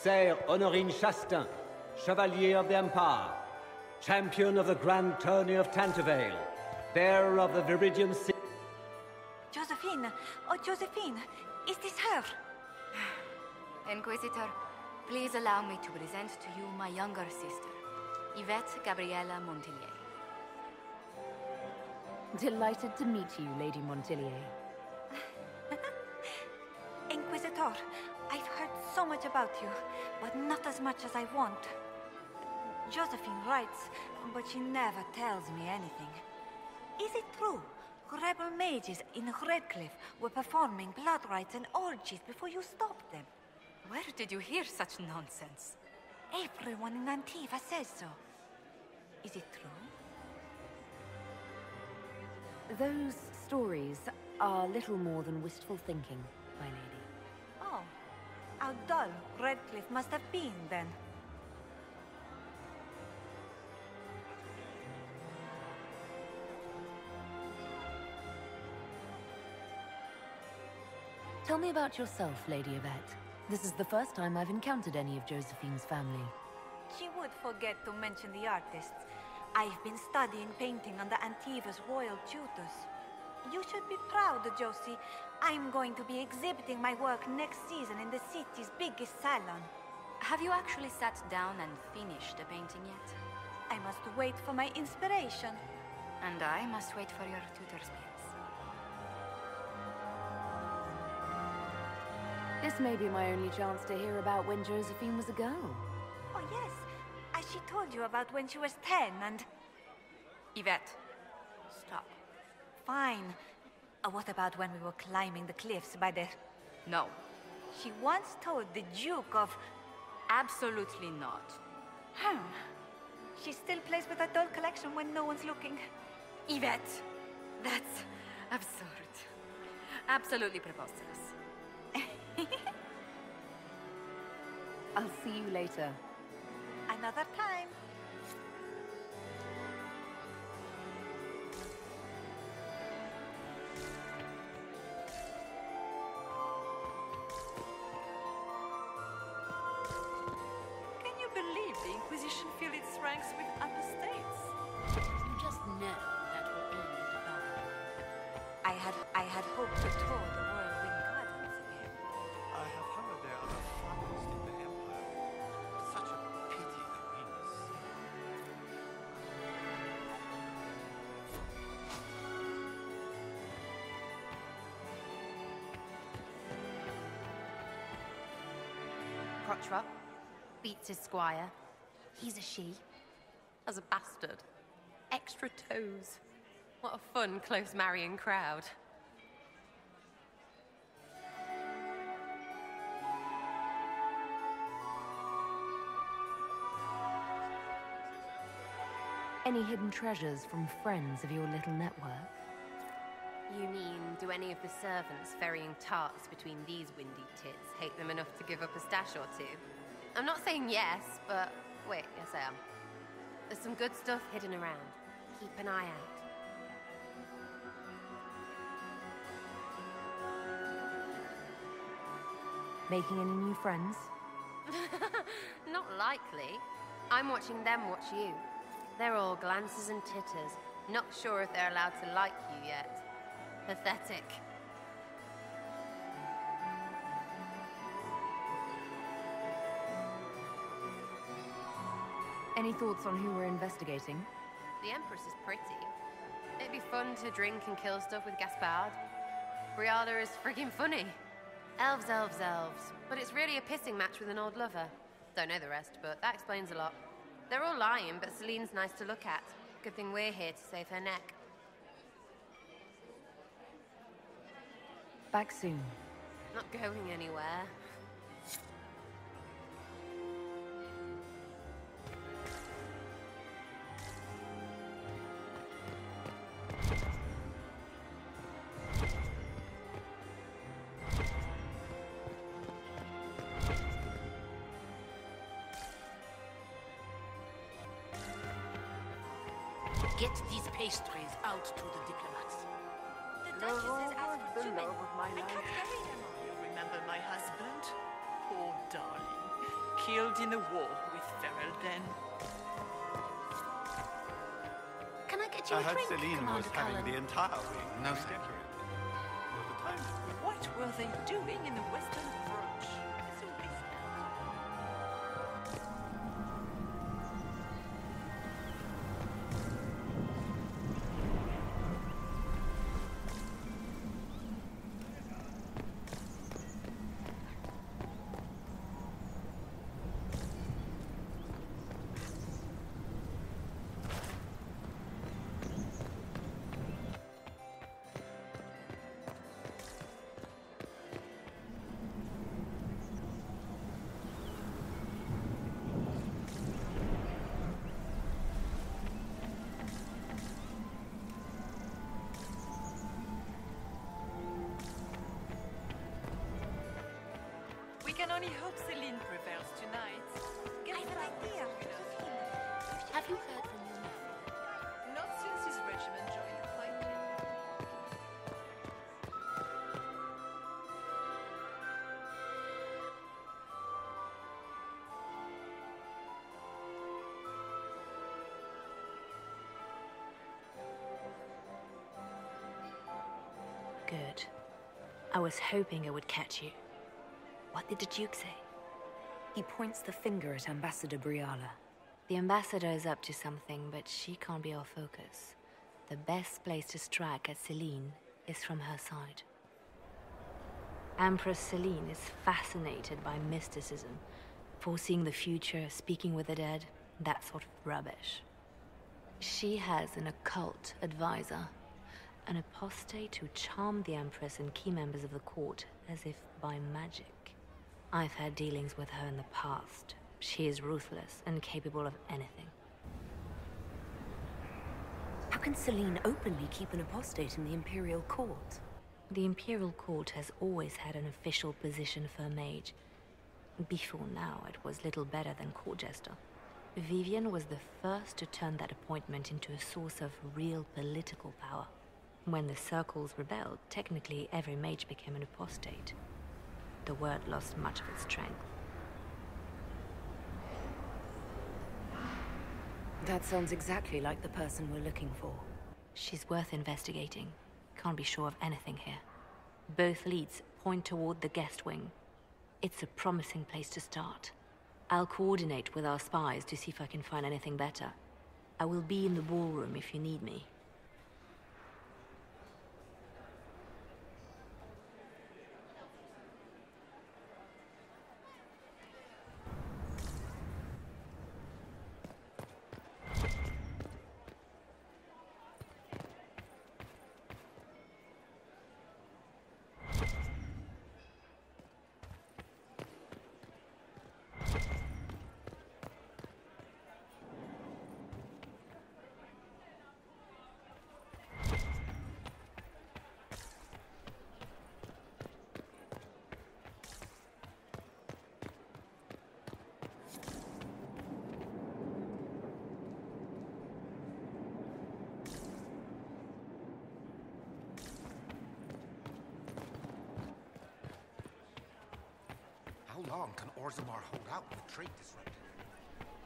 Sire Honorine Chastain, Chevalier of the Empire, Champion of the Grand Tourney of Tantervale, Bearer of the Viridian Sea. Josephine! Oh, Josephine! Is this her? Inquisitor, please allow me to present to you my younger sister, Yvette Gabriella Montillier. Delighted to meet you, Lady Montillier. Inquisitor, I've heard so much about you, but not as much as I want. Josephine writes, but she never tells me anything. Is it true? Rebel mages in Redcliffe were performing blood rites and orgies before you stopped them. Where did you hear such nonsense? Everyone in Antiva says so. Is it true? Those stories are little more than wistful thinking, my lady. Oh, how dull Redcliffe must have been then. Tell me about yourself, Lady Yvette. This is the first time I've encountered any of Josephine's family. She would forget to mention the artists. I've been studying painting under Antiva's royal tutors. You should be proud, Josie. I'm going to be exhibiting my work next season in the city's biggest salon. Have you actually sat down and finished the painting yet? I must wait for my inspiration. And I must wait for your tutor's pins. This may be my only chance to hear about when Josephine was a girl. Oh yes, as she told you about when she was 10 and... Yvette, stop. Fine. What about when we were climbing the cliffs by the... No. She once told the Duke of... Absolutely not. She still plays with her doll collection when no one's looking. Yvette, that's absurd. Absolutely preposterous. I'll see you later. Another time. Can you believe the Inquisition filled its ranks with apostates? You just know that will only develop. I had hoped to tour the whirlwind gardens again. I have heard there are the finest in the Empire. Such a pity they miss. Crotchrot beats his squire. He's a she. As a bastard. Extra toes. What a fun, close marrying crowd. Any hidden treasures from friends of your little network? You mean, do any of the servants ferrying tarts between these windy tits hate them enough to give up a stash or two? I'm not saying yes, but wait, yes I am. There's some good stuff hidden around. Keep an eye out. Making any new friends? Not likely. I'm watching them watch you. They're all glances and titters. Not sure if they're allowed to like you yet. Pathetic. Any thoughts on who we're investigating? The Empress is pretty. It'd be fun to drink and kill stuff with Gaspard. Briala is friggin' funny. Elves, elves, elves. But it's really a pissing match with an old lover. Don't know the rest, but that explains a lot. They're all lying, but Celine's nice to look at. Good thing we're here to save her neck. Back soon. Not going anywhere. Get these pastries out to the diplomats. The Duchess has asked for 2 minutes. You remember my husband? Poor darling. killed in the war with Ferelden. Can I get you I a heard drink, Celine Commander was having Cullen? the entire wing redecorated. Well, the time is good. What were they doing in the Western Approach? It's a wasteland. We can only hope Celine prevails tonight. I have an idea. Have you heard from your nephew? Not since his regiment joined the fighting. Good. I was hoping I would catch you. What did the Duke say? He points the finger at Ambassador Briala. The ambassador is up to something, but she can't be our focus. The best place to strike at Celine is from her side. Empress Celine is fascinated by mysticism, foreseeing the future, speaking with the dead, that sort of rubbish. She has an occult advisor, an apostate who charmed the Empress and key members of the court as if by magic. I've had dealings with her in the past. She is ruthless and capable of anything. How can Celine openly keep an apostate in the Imperial Court? The Imperial Court has always had an official position for a mage. Before now, it was little better than court jester. Vivian was the first to turn that appointment into a source of real political power. When the circles rebelled, technically every mage became an apostate. The word lost much of its strength. That sounds exactly like the person we're looking for. She's worth investigating. Can't be sure of anything here. Both leads point toward the guest wing. It's a promising place to start. I'll coordinate with our spies to see if I can find anything better. I will be in the ballroom if you need me. How long can Orzammar hold out with trade disrupted?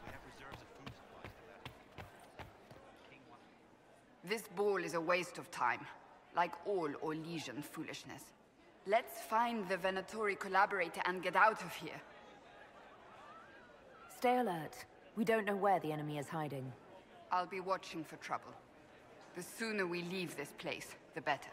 I have reserves of food supplies for that. King wants... This ball is a waste of time, like all Orlesian foolishness. Let's find the Venatori collaborator and get out of here. Stay alert. We don't know where the enemy is hiding. I'll be watching for trouble. The sooner we leave this place, the better.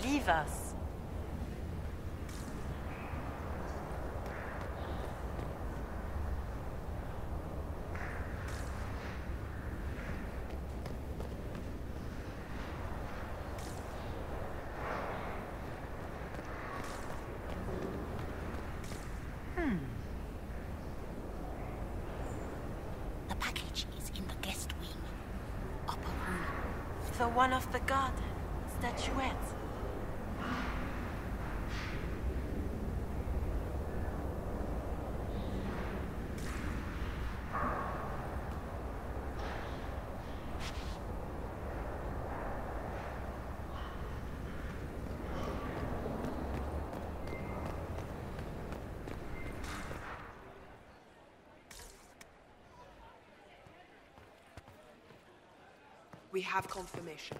Leave us. also one of the god statuettes. We have confirmation.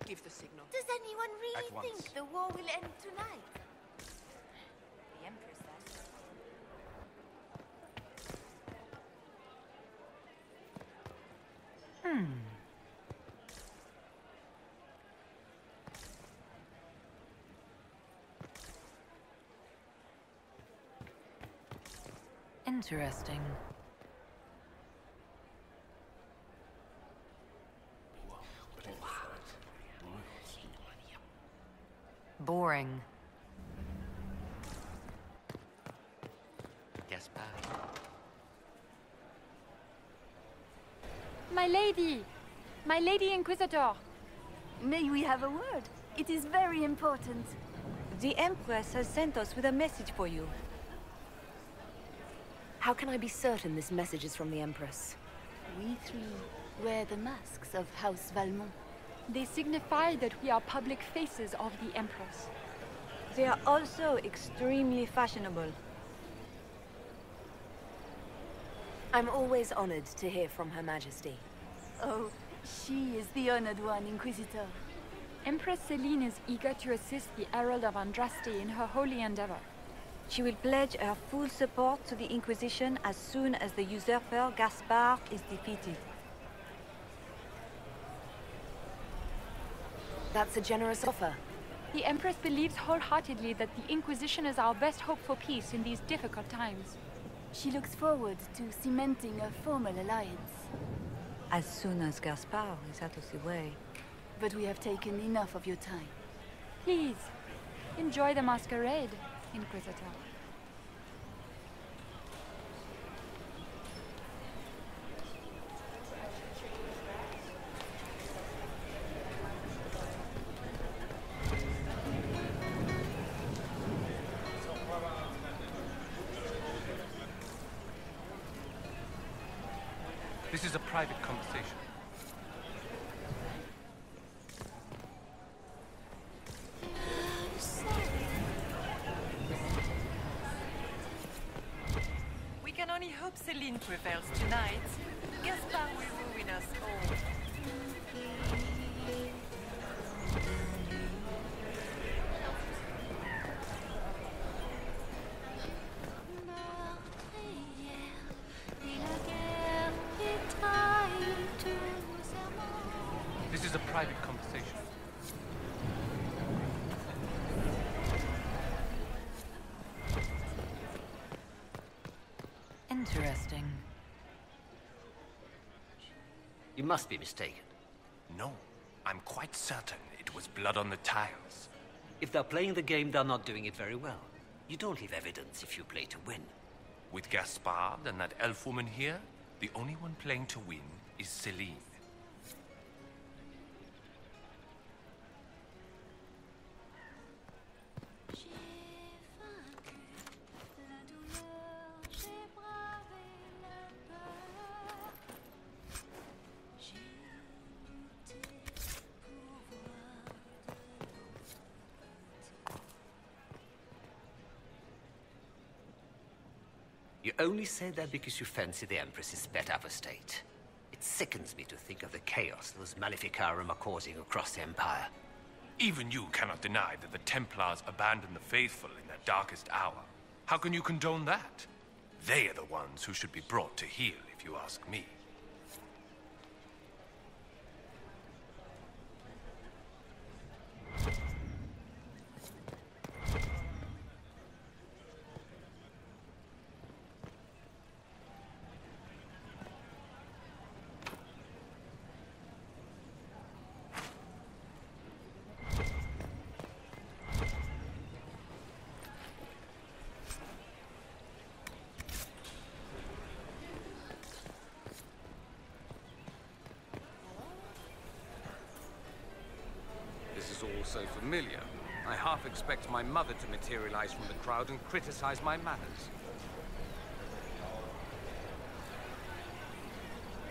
Give the signal. Does anyone really At once. think the war will end tonight? The Empress says. Interesting. Boring. Gaspard. My lady! My lady Inquisitor! May we have a word? It is very important. The Empress has sent us with a message for you. How can I be certain this message is from the Empress? We three wear the masks of House Valmont. They signify that we are public faces of the Empress. They are also extremely fashionable. I'm always honored to hear from Her Majesty. Oh, she is the honored one, Inquisitor. Empress Celine is eager to assist the Herald of Andraste in her holy endeavor. She will pledge her full support to the Inquisition as soon as the usurper Gaspard is defeated. That's a generous offer. The Empress believes wholeheartedly that the Inquisition is our best hope for peace in these difficult times. She looks forward to cementing a formal alliance. As soon as Gaspard is out of the way. But we have taken enough of your time. Please, enjoy the masquerade, Inquisitor. This is a private conversation. We can only hope Celine prevails tonight. Gaspard will ruin us all. This is a private conversation. Interesting. You must be mistaken. No, I'm quite certain it was blood on the tiles. If they're playing the game, they're not doing it very well. You don't leave evidence if you play to win. With Gaspard and that elf woman here, the only one playing to win is Celine. You only say that because you fancy the Empress's pet apostate. It sickens me to think of the chaos those Maleficarum are causing across the Empire. Even you cannot deny that the Templars abandoned the faithful in their darkest hour. How can you condone that? They are the ones who should be brought to heel, if you ask me. all so familiar. I half expect my mother to materialize from the crowd and criticize my manners.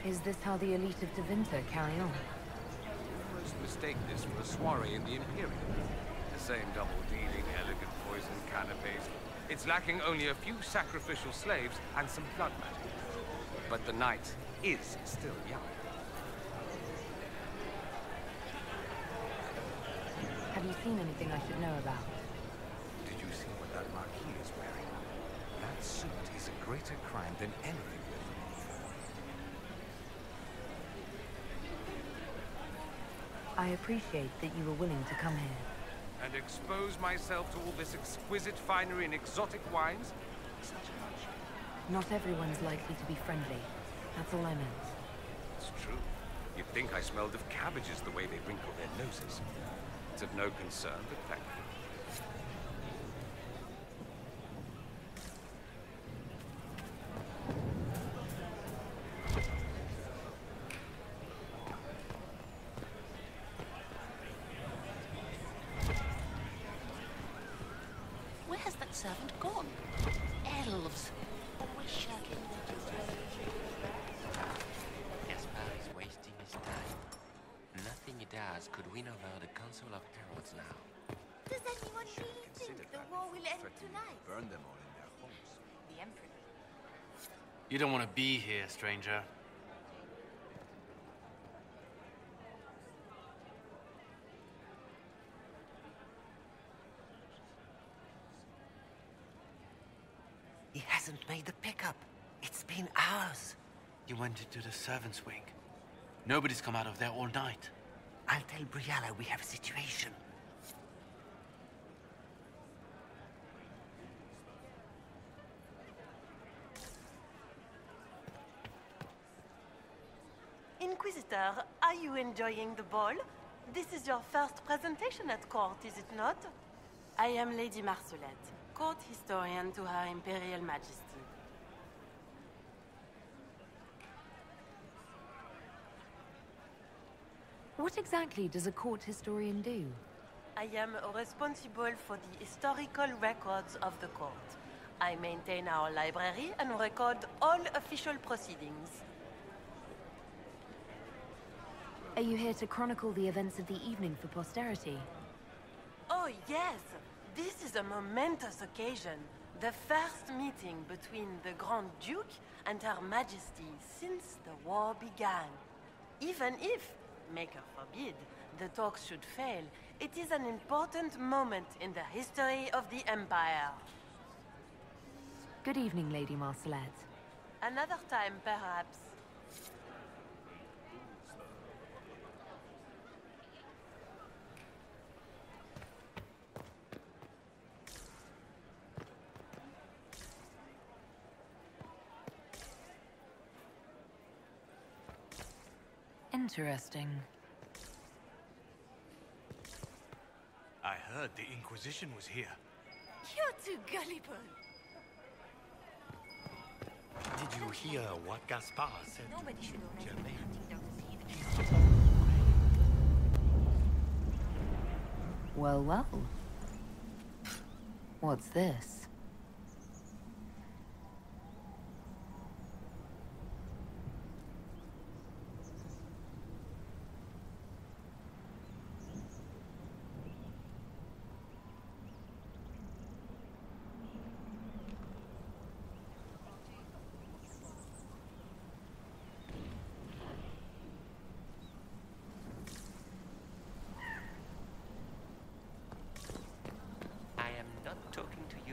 Is this how the elite of Tevinter carry on? Almost mistake this for a soiree in the Imperial. The same double-dealing, elegant poison canapes. It's lacking only a few sacrificial slaves and some blood magic. But the night is still young. Have you seen anything I should know about? Did you see what that Marquis is wearing? That suit is a greater crime than anything we've done before. I appreciate that you were willing to come here. And expose myself to all this exquisite finery and exotic wines? Such a luxury. Not everyone's likely to be friendly. That's all I meant. It's true. You'd think I smelled of cabbages the way they wrinkle their noses. It's of no concern, but thank you. Where has that servant gone? Elves! Always shirking their duties. Gaspard is wasting his time. Nothing he does could win over the Council of Heralds now. Does anyone really think the war will end tonight? Burn them all in their homes. The Emperor. You don't want to be here, stranger. He hasn't made the pickup. It's been hours. You went into the servants' wing. Nobody's come out of there all night. I'll tell Briala we have a situation. Inquisitor, are you enjoying the ball? This is your first presentation at court, is it not? I am Lady Marcelette, court historian to Her Imperial Majesty. What exactly does a court historian do? I am responsible for the historical records of the court. I maintain our library and record all official proceedings. Are you here to chronicle the events of the evening for posterity? Oh yes, this is a momentous occasion. The first meeting between the Grand Duke and Her Majesty since the war began. Even if, Maker forbid, the talks should fail, it is an important moment in the history of the Empire. Good evening, Lady Marcelette. Another time, perhaps. Interesting. I heard the Inquisition was here. You're too gullible. Did you hear what Gaspard said? Nobody should already be hunting down to see the Well, well. What's this?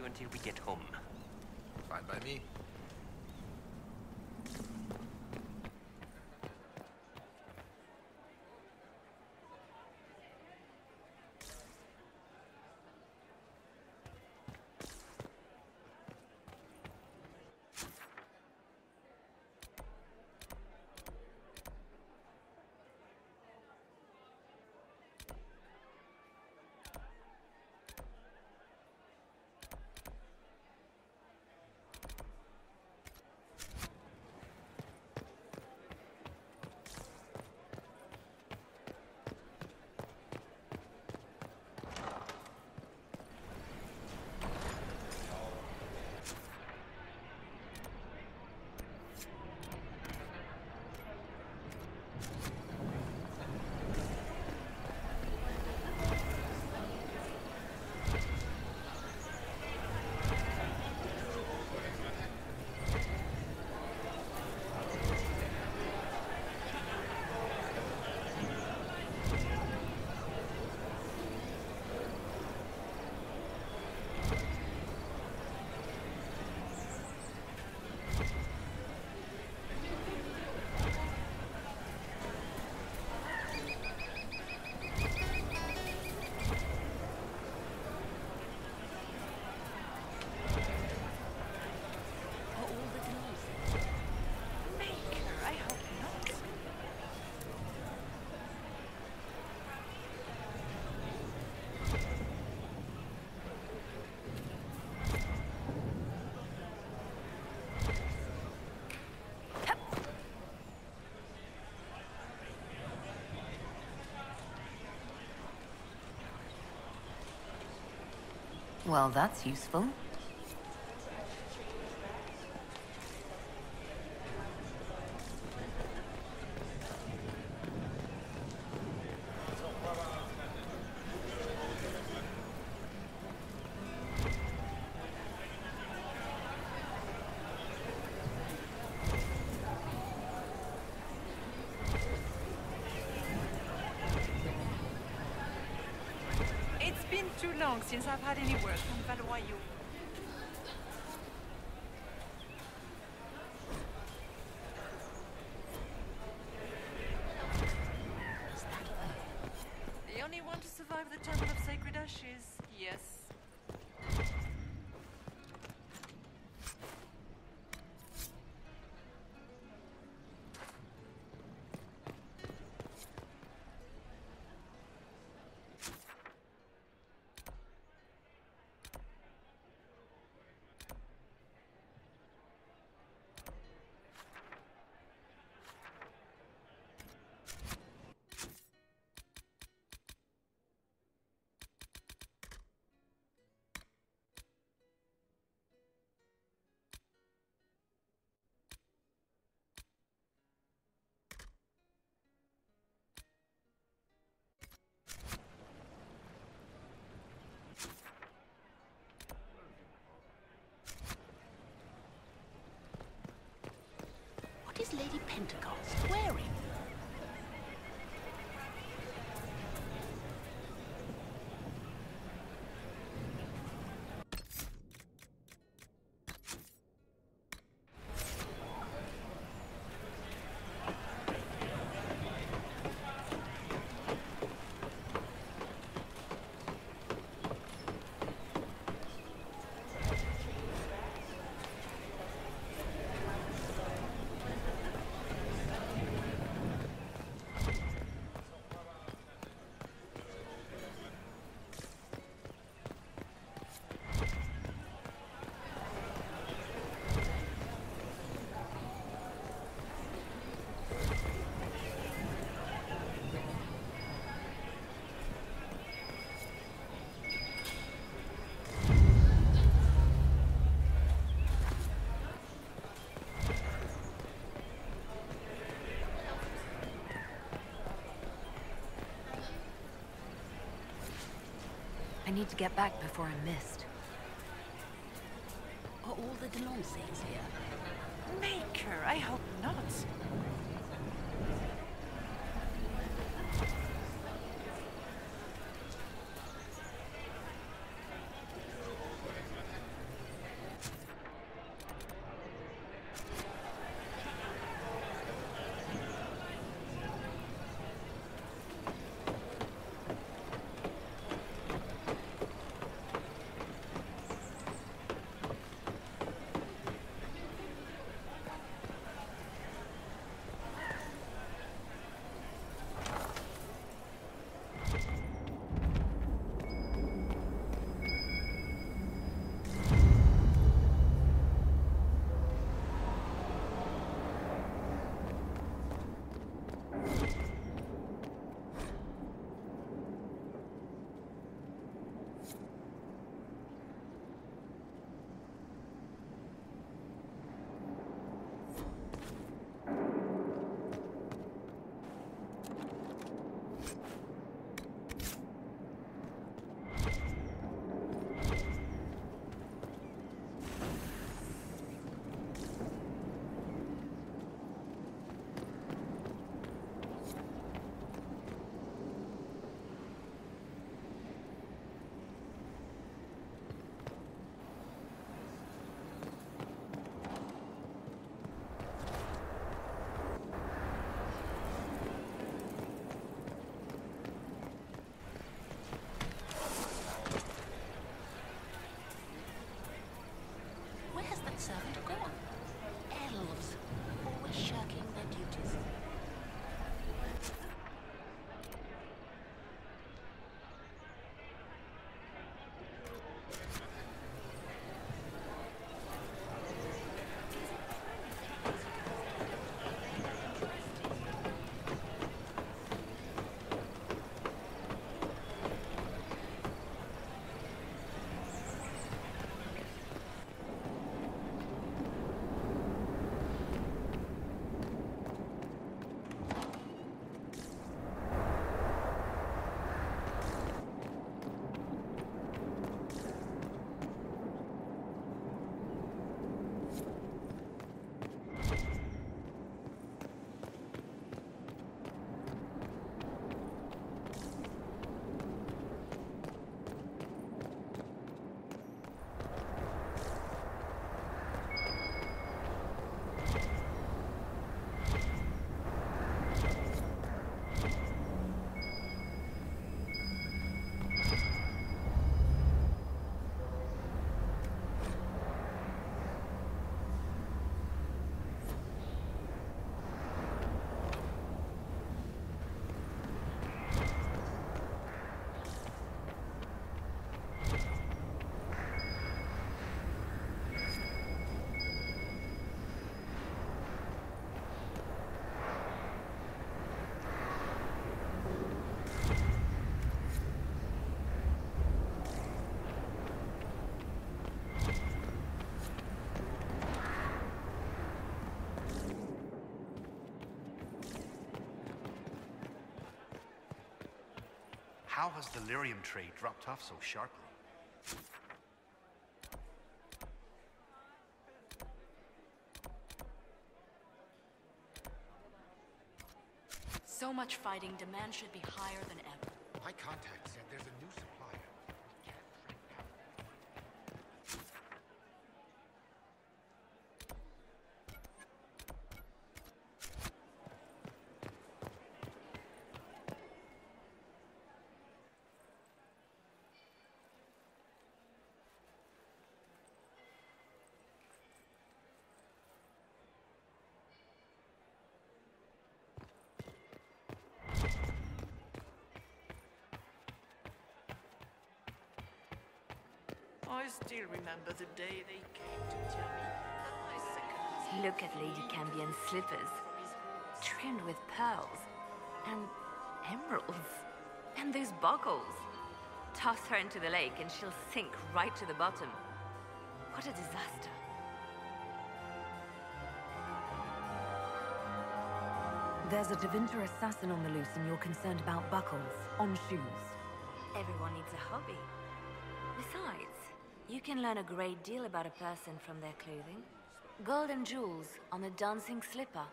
Until we get home. Fine by me. Well, that's useful. It's been too long since I've had any word from Valois. The only one to survive the Temple of Sacred Ashes, yes. What is Lady Pentecost wearing? I need to get back before I'm missed. Are all the Delancey's here? Maker, I hope not. How has delirium trade dropped off so sharply? So much fighting, demand should be higher than ever. My contact said there's a new supplier. I still remember the day they came to tell me that my second... Look at Lady Cambion's slippers, trimmed with pearls and emeralds. And those buckles. Toss her into the lake and she'll sink right to the bottom. What a disaster. There's a Devinter assassin on the loose and you're concerned about buckles on shoes. Everyone needs a hobby. Besides, you can learn a great deal about a person from their clothing. Gold and jewels on a dancing slipper.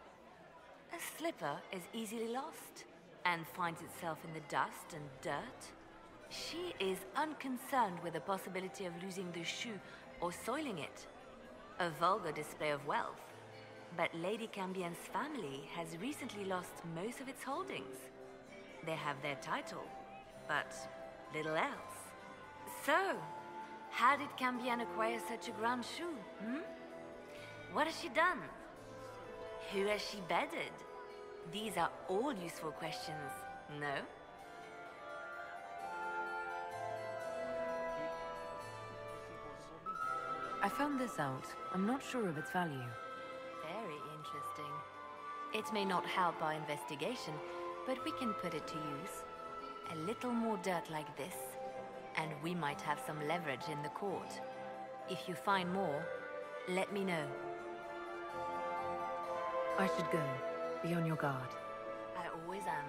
A slipper is easily lost and finds itself in the dust and dirt. She is unconcerned with the possibility of losing the shoe or soiling it. A vulgar display of wealth. But Lady Cambion's family has recently lost most of its holdings. They have their title, but little else. So, how did Cambion acquire such a grand shoe, What has she done? Who has she bedded? These are all useful questions, no? I found this out. I'm not sure of its value. Very interesting. It may not help our investigation, but we can put it to use. A little more dirt like this, and we might have some leverage in the court. If you find more, let me know. I should go. Be on your guard. I always am.